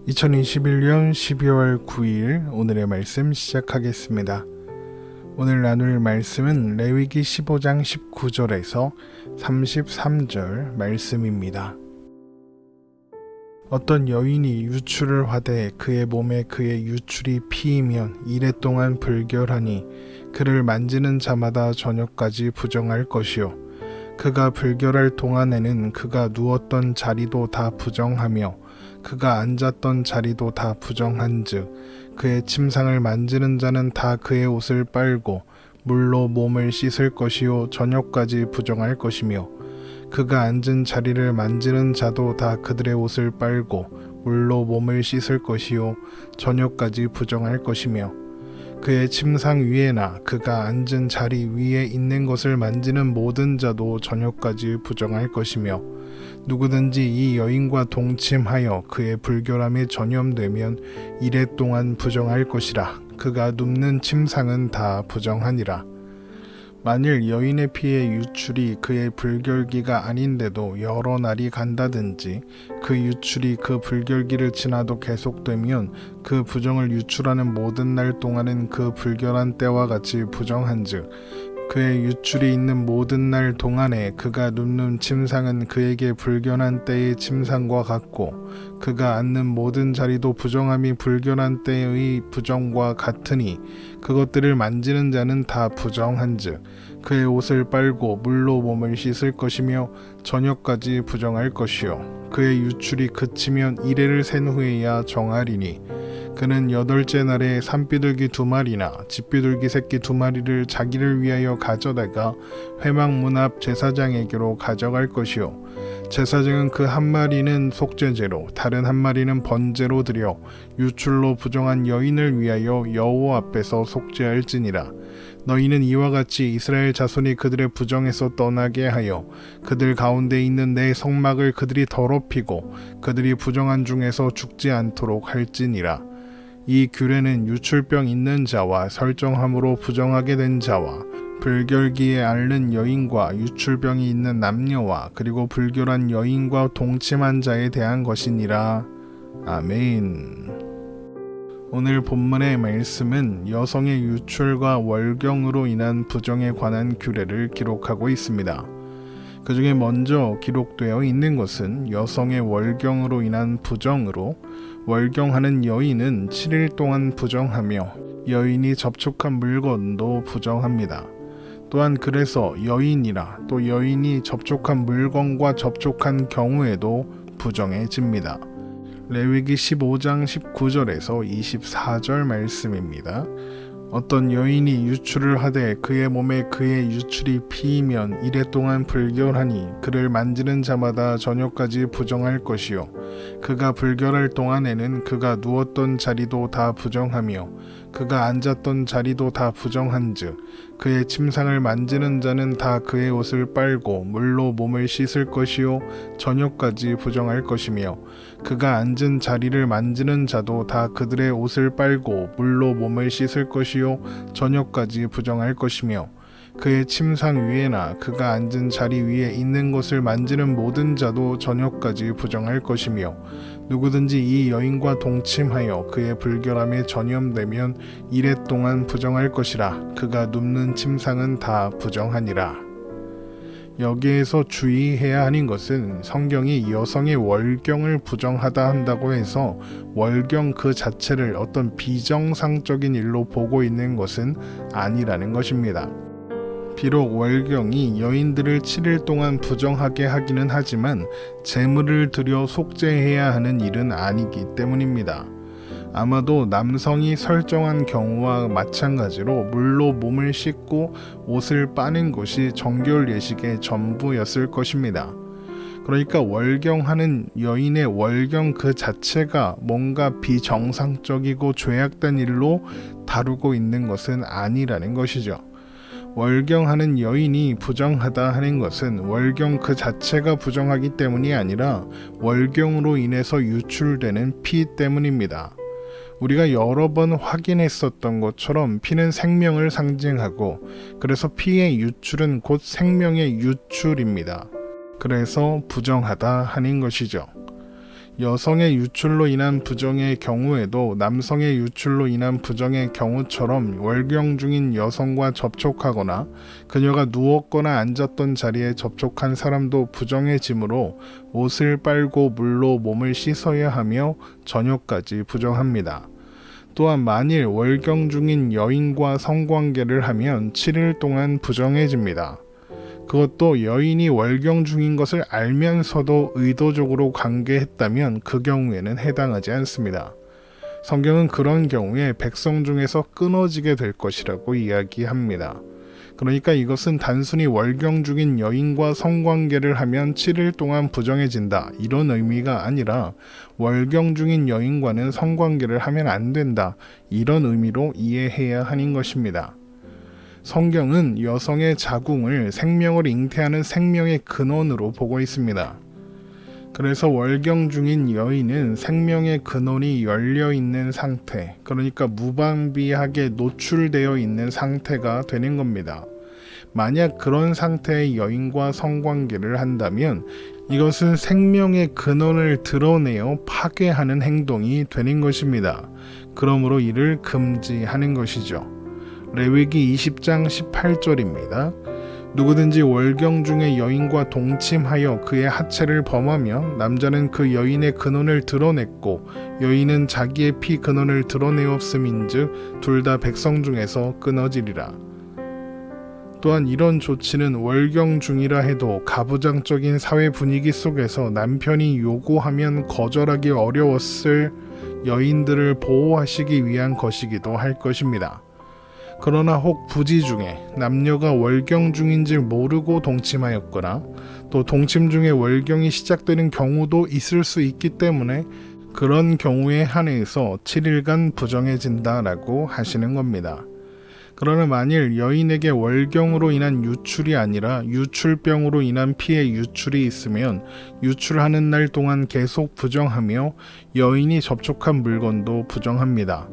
2021년 12월 9일 오늘의 말씀 시작하겠습니다. 오늘 나눌 말씀은 레위기 15장 19절에서 33절 말씀입니다. 어떤 여인이 유출을 하되 그의 몸에 그의 유출이 피이면 이레 동안 불결하니 그를 만지는 자마다 저녁까지 부정할 것이요 그가 불결할 동안에는 그가 누웠던 자리도 다 부정하며 그가 앉았던 자리도 다 부정한즉 그의 침상을 만지는 자는 다 그의 옷을 빨고 물로 몸을 씻을 것이요 저녁까지 부정할 것이며 그가 앉은 자리를 만지는 자도 다 그들의 옷을 빨고 물로 몸을 씻을 것이요 저녁까지 부정할 것이며 그의 침상 위에나 그가 앉은 자리 위에 있는 것을 만지는 모든 자도 저녁까지 부정할 것이며 누구든지 이 여인과 동침하여 그의 불결함에 전염되면 이레 동안 부정할 것이라. 그가 눕는 침상은 다 부정하니라. 만일 여인의 피의 유출이 그의 불결기가 아닌데도 여러 날이 간다든지 그 유출이 그 불결기를 지나도 계속되면 그 부정을 유출하는 모든 날 동안은 그 불결한 때와 같이 부정한즉 그의 유출이 있는 모든 날 동안에 그가 눕는 침상은 그에게 불결한 때의 침상과 같고 그가 앉는 모든 자리도 부정함이 불결한 때의 부정과 같으니 그것들을 만지는 자는 다 부정한즉 그의 옷을 빨고 물로 몸을 씻을 것이며 저녁까지 부정할 것이요 그의 유출이 그치면 이레를 센 후에야 정하리니 그는 8째 날에 산비둘기 2마리나 집비둘기 새끼 2마리를 자기를 위하여 가져다가 회막문 앞 제사장에게로 가져갈 것이요 제사장은 그 1마리는 속죄제로 다른 1마리는 번제로 드려 유출로 부정한 여인을 위하여 여호와 앞에서 속죄할지니라. 너희는 이와 같이 이스라엘 자손이 그들의 부정에서 떠나게 하여 그들 가운데 있는 내 성막을 그들이 더럽히고 그들이 부정한 중에서 죽지 않도록 할지니라. 이 규례는 유출병 있는 자와 설정함으로 부정하게 된 자와 불결기에 앓는 여인과 유출병이 있는 남녀와 그리고 불결한 여인과 동침한 자에 대한 것이니라. 아멘. 오늘 본문의 말씀은 여성의 유출과 월경으로 인한 부정에 관한 규례를 기록하고 있습니다. 그 중에 먼저 기록되어 있는 것은 여성의 월경으로 인한 부정으로 월경하는 여인은 7일 동안 부정하며 여인이 접촉한 물건도 부정합니다. 또한 그래서 여인이라 또 여인이 접촉한 물건과 접촉한 경우에도 부정해집니다. 레위기 15장 19절에서 24절 말씀입니다. 어떤 여인이 유출을 하되 그의 몸에 그의 유출이 피이면 이레 동안 불결하니 그를 만지는 자마다 저녁까지 부정할 것이요 그가 불결할 동안에는 그가 누웠던 자리도 다 부정하며 그가 앉았던 자리도 다 부정한즉 그의 침상을 만지는 자는 다 그의 옷을 빨고 물로 몸을 씻을 것이요 저녁까지 부정할 것이며 그가 앉은 자리를 만지는 자도 다 그들의 옷을 빨고 물로 몸을 씻을 것이요 저녁까지 부정할 것이며 그의 침상 위에나 그가 앉은 자리 위에 있는 것을 만지는 모든 자도 저녁까지 부정할 것이며 누구든지 이 여인과 동침하여 그의 불결함에 전염되면 이레 동안 부정할 것이라. 그가 눕는 침상은 다 부정하니라. 여기에서 주의해야 하는 것은 성경이 여성의 월경을 부정하다 한다고 해서 월경 그 자체를 어떤 비정상적인 일로 보고 있는 것은 아니라는 것입니다. 비록 월경이 여인들을 7일 동안 부정하게 하기는 하지만 제물을 드려 속죄해야 하는 일은 아니기 때문입니다. 아마도 남성이 설정한 경우와 마찬가지로 물로 몸을 씻고 옷을 빠는 것이 정결 예식의 전부였을 것입니다. 그러니까 월경하는 여인의 월경 그 자체가 뭔가 비정상적이고 죄악된 일로 다루고 있는 것은 아니라는 것이죠. 월경하는 여인이 부정하다 하는 것은 월경 그 자체가 부정하기 때문이 아니라 월경으로 인해서 유출되는 피 때문입니다. 우리가 여러 번 확인했었던 것처럼 피는 생명을 상징하고 그래서 피의 유출은 곧 생명의 유출입니다. 그래서 부정하다 하는 것이죠. 여성의 유출로 인한 부정의 경우에도 남성의 유출로 인한 부정의 경우처럼 월경 중인 여성과 접촉하거나 그녀가 누웠거나 앉았던 자리에 접촉한 사람도 부정해지므로 옷을 빨고 물로 몸을 씻어야 하며 저녁까지 부정합니다. 또한 만일 월경 중인 여인과 성관계를 하면 7일 동안 부정해집니다. 그것도 여인이 월경 중인 것을 알면서도 의도적으로 관계했다면 그 경우에는 해당하지 않습니다. 성경은 그런 경우에 백성 중에서 끊어지게 될 것이라고 이야기합니다. 그러니까 이것은 단순히 월경 중인 여인과 성관계를 하면 7일 동안 부정해진다 이런 의미가 아니라 월경 중인 여인과는 성관계를 하면 안 된다 이런 의미로 이해해야 하는 것입니다. 성경은 여성의 자궁을 생명을 잉태하는 생명의 근원으로 보고 있습니다. 그래서 월경 중인 여인은 생명의 근원이 열려 있는 상태, 그러니까 무방비하게 노출되어 있는 상태가 되는 겁니다. 만약 그런 상태의 여인과 성관계를 한다면 이것은 생명의 근원을 드러내어 파괴하는 행동이 되는 것입니다. 그러므로 이를 금지하는 것이죠. 레위기 20장 18절입니다. 누구든지 월경 중에 여인과 동침하여 그의 하체를 범하면 남자는 그 여인의 근원을 드러냈고 여인은 자기의 피 근원을 드러내었음인즉 둘 다 백성 중에서 끊어지리라. 또한 이런 조치는 월경 중이라 해도 가부장적인 사회 분위기 속에서 남편이 요구하면 거절하기 어려웠을 여인들을 보호하시기 위한 것이기도 할 것입니다. 그러나 혹 부지 중에 남녀가 월경 중인 줄 모르고 동침하였거나 또 동침 중에 월경이 시작되는 경우도 있을 수 있기 때문에 그런 경우에 한해서 7일간 부정해진다라고 하시는 겁니다. 그러나 만일 여인에게 월경으로 인한 유출이 아니라 유출병으로 인한 피해 유출이 있으면 유출하는 날 동안 계속 부정하며 여인이 접촉한 물건도 부정합니다.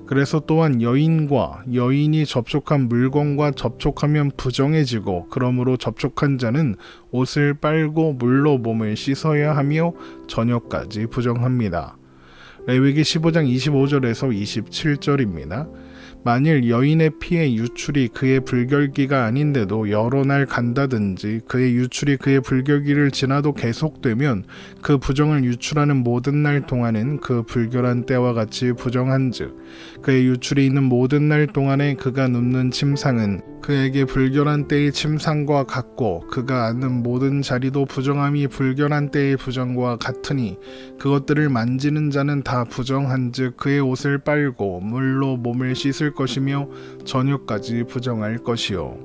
그래서 또한 여인이 접촉한 물건과 접촉하면 부정해지고 그러므로 접촉한 자는 옷을 빨고 물로 몸을 씻어야 하며 저녁까지 부정합니다. 레위기 15장 25절에서 27절입니다. 만일 여인의 피의 유출이 그의 불결기가 아닌데도 여러 날 간다든지 그의 유출이 그의 불결기를 지나도 계속되면 그 부정을 유출하는 모든 날 동안은 그 불결한 때와 같이 부정한즉 그의 유출이 있는 모든 날 동안에 그가 눕는 침상은 그에게 불결한 때의 침상과 같고 그가 앉는 모든 자리도 부정함이 불결한 때의 부정과 같으니 그것들을 만지는 자는 다 부정한즉 그의 옷을 빨고 물로 몸을 씻을 것이며 저녁까지 부정할 것이요.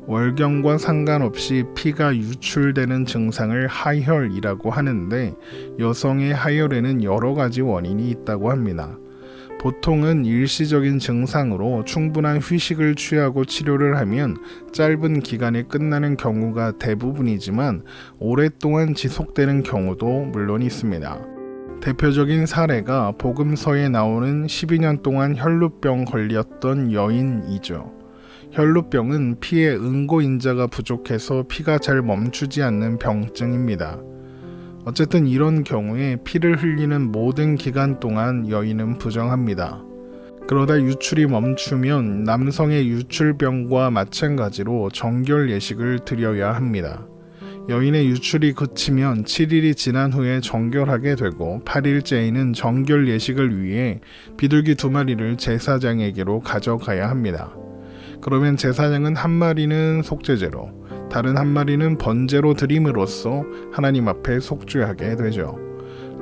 월경과 상관없이 피가 유출되는 증상을 하혈이라고 하는데 여성의 하혈에는 여러 가지 원인이 있다고 합니다. 보통은 일시적인 증상으로 충분한 휴식을 취하고 치료를 하면 짧은 기간에 끝나는 경우가 대부분이지만 오랫동안 지속되는 경우도 물론 있습니다. 대표적인 사례가 복음서에 나오는 12년 동안 혈루병 걸렸던 여인이죠. 혈루병은 피에 응고인자가 부족해서 피가 잘 멈추지 않는 병증입니다. 어쨌든 이런 경우에 피를 흘리는 모든 기간 동안 여인은 부정합니다. 그러다 유출이 멈추면 남성의 유출병과 마찬가지로 정결 예식을 드려야 합니다. 여인의 유출이 그치면 7일이 지난 후에 정결하게 되고 8일째에는 정결 예식을 위해 비둘기 2마리를 제사장에게로 가져가야 합니다. 그러면 제사장은 한 마리는 속죄제로 다른 한 마리는 번제로 드림으로써 하나님 앞에 속죄하게 되죠.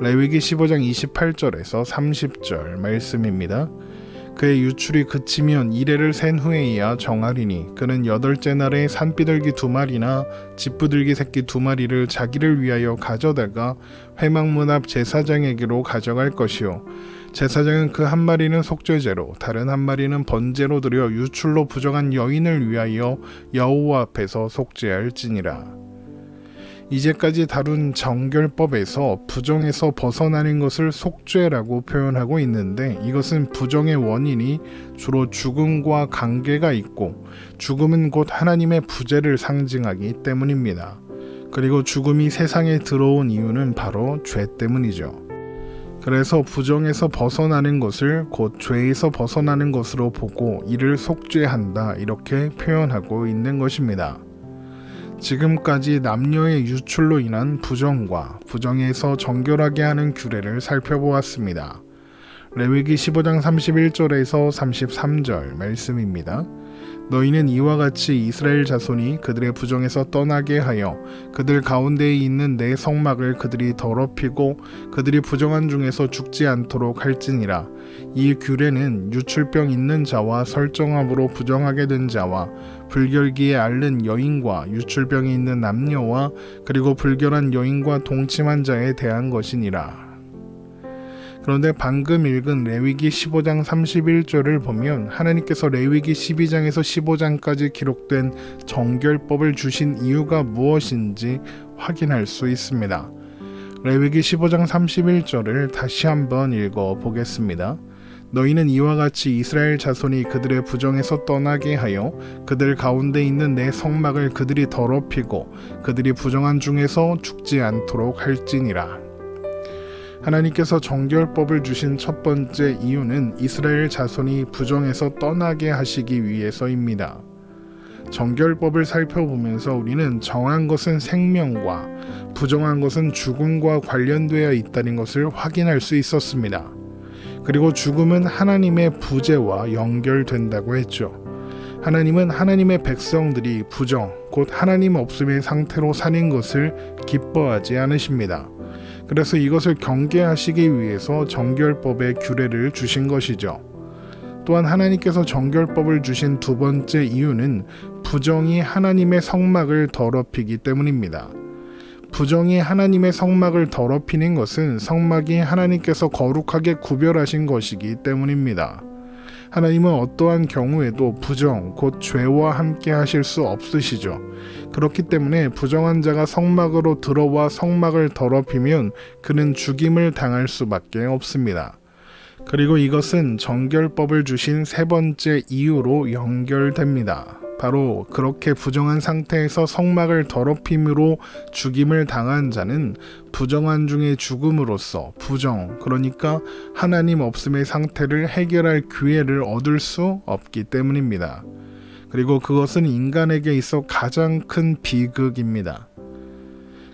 레위기 15장 28절에서 30절 말씀입니다. 그의 유출이 그치면 이레를 센 후에야 정하리니 그는 8째 날에 산비둘기 2마리나 집부들기 새끼 2마리를 자기를 위하여 가져다가 회막문 앞 제사장에게로 가져갈 것이요 제사장은 그 한 마리는 속죄제로 다른 한 마리는 번제로 드려 유출로 부정한 여인을 위하여 여호와 앞에서 속죄할지니라. 이제까지 다룬 정결법에서 부정에서 벗어나는 것을 속죄라고 표현하고 있는데 이것은 부정의 원인이 주로 죽음과 관계가 있고 죽음은 곧 하나님의 부재를 상징하기 때문입니다. 그리고 죽음이 세상에 들어온 이유는 바로 죄 때문이죠. 그래서 부정에서 벗어나는 것을 곧 죄에서 벗어나는 것으로 보고 이를 속죄한다 이렇게 표현하고 있는 것입니다. 지금까지 남녀의 유출로 인한 부정과 부정에서 정결하게 하는 규례를 살펴보았습니다. 레위기 15장 31절에서 33절 말씀입니다. 너희는 이와 같이 이스라엘 자손이 그들의 부정에서 떠나게 하여 그들 가운데에 있는 내 성막을 그들이 더럽히고 그들이 부정한 중에서 죽지 않도록 할지니라. 이 규례는 유출병 있는 자와 설정함으로 부정하게 된 자와 불결기에 앓는 여인과 유출병이 있는 남녀와 그리고 불결한 여인과 동침한 자에 대한 것이니라. 그런데 방금 읽은 레위기 15장 31절을 보면 하나님께서 레위기 12장에서 15장까지 기록된 정결법을 주신 이유가 무엇인지 확인할 수 있습니다. 레위기 15장 31절을 다시 한번 읽어보겠습니다. 너희는 이와 같이 이스라엘 자손이 그들의 부정에서 떠나게 하여 그들 가운데 있는 내 성막을 그들이 더럽히고 그들이 부정한 중에서 죽지 않도록 할지니라. 하나님께서 정결법을 주신 첫 번째 이유는 이스라엘 자손이 부정에서 떠나게 하시기 위해서입니다. 정결법을 살펴보면서 우리는 정한 것은 생명과 부정한 것은 죽음과 관련되어 있다는 것을 확인할 수 있었습니다. 그리고 죽음은 하나님의 부재와 연결된다고 했죠. 하나님은 하나님의 백성들이 부정, 곧 하나님 없음의 상태로 사는 것을 기뻐하지 않으십니다. 그래서 이것을 경계하시기 위해서 정결법의 규례를 주신 것이죠. 또한 하나님께서 정결법을 주신 두 번째 이유는 부정이 하나님의 성막을 더럽히기 때문입니다. 부정이 하나님의 성막을 더럽히는 것은 성막이 하나님께서 거룩하게 구별하신 것이기 때문입니다. 하나님은 어떠한 경우에도 부정, 곧 죄와 함께 하실 수 없으시죠. 그렇기 때문에 부정한 자가 성막으로 들어와 성막을 더럽히면 그는 죽임을 당할 수밖에 없습니다. 그리고 이것은 정결법을 주신 세 번째 이유로 연결됩니다. 바로 그렇게 부정한 상태에서 성막을 더럽힘으로 죽임을 당한 자는 부정한 중에 죽음으로써 부정, 그러니까 하나님 없음의 상태를 해결할 기회를 얻을 수 없기 때문입니다. 그리고 그것은 인간에게 있어 가장 큰 비극입니다.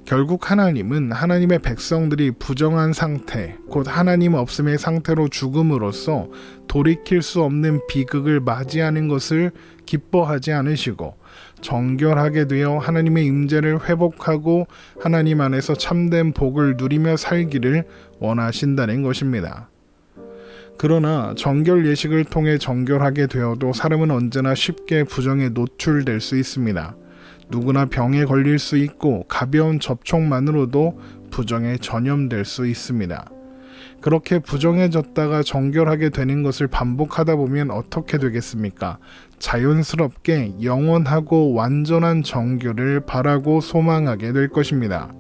결국 하나님은 하나님의 백성들이 부정한 상태, 곧 하나님 없음의 상태로 죽음으로써 돌이킬 수 없는 비극을 맞이하는 것을 기뻐하지 않으시고 정결하게 되어 하나님의 임재를 회복하고 하나님 안에서 참된 복을 누리며 살기를 원하신다는 것입니다. 그러나 정결 예식을 통해 정결하게 되어도 사람은 언제나 쉽게 부정에 노출될 수 있습니다. 누구나 병에 걸릴 수 있고 가벼운 접촉만으로도 부정에 전염될 수 있습니다. 그렇게 부정해졌다가 정결하게 되는 것을 반복하다 보면 어떻게 되겠습니까? 자연스럽게 영원하고 완전한 정결을 바라고 소망하게 될 것입니다.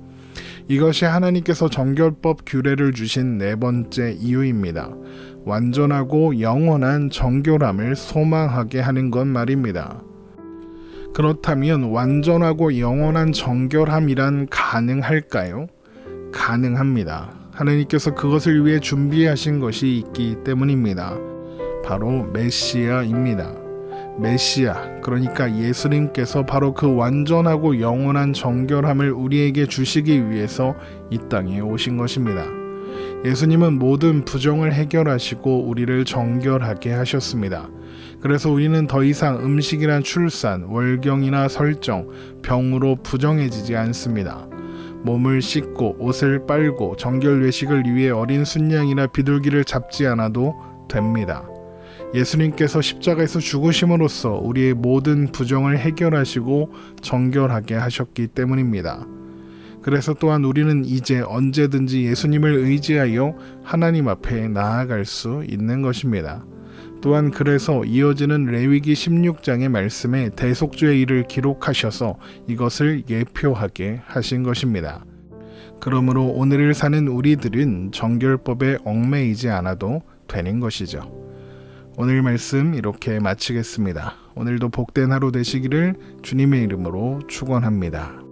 이것이 하나님께서 정결법 규례를 주신 네 번째 이유입니다. 완전하고 영원한 정결함을 소망하게 하는 것 말입니다. 그렇다면 완전하고 영원한 정결함이란 가능할까요? 가능합니다. 하나님께서 그것을 위해 준비하신 것이 있기 때문입니다. 바로 메시아입니다. 메시아, 그러니까 예수님께서 바로 그 완전하고 영원한 정결함을 우리에게 주시기 위해서 이 땅에 오신 것입니다. 예수님은 모든 부정을 해결하시고 우리를 정결하게 하셨습니다. 그래서 우리는 더 이상 음식이나 출산, 월경이나 설정, 병으로 부정해지지 않습니다. 몸을 씻고 옷을 빨고 정결 외식을 위해 어린 순양이나 비둘기를 잡지 않아도 됩니다. 예수님께서 십자가에서 죽으심으로써 우리의 모든 부정을 해결하시고 정결하게 하셨기 때문입니다. 그래서 또한 우리는 이제 언제든지 예수님을 의지하여 하나님 앞에 나아갈 수 있는 것입니다. 또한 그래서 이어지는 레위기 16장의 말씀에 대속죄의 일을 기록하셔서 이것을 예표하게 하신 것입니다. 그러므로 오늘을 사는 우리들은 정결법에 얽매이지 않아도 되는 것이죠. 오늘 말씀 이렇게 마치겠습니다. 오늘도 복된 하루 되시기를 주님의 이름으로 축원합니다.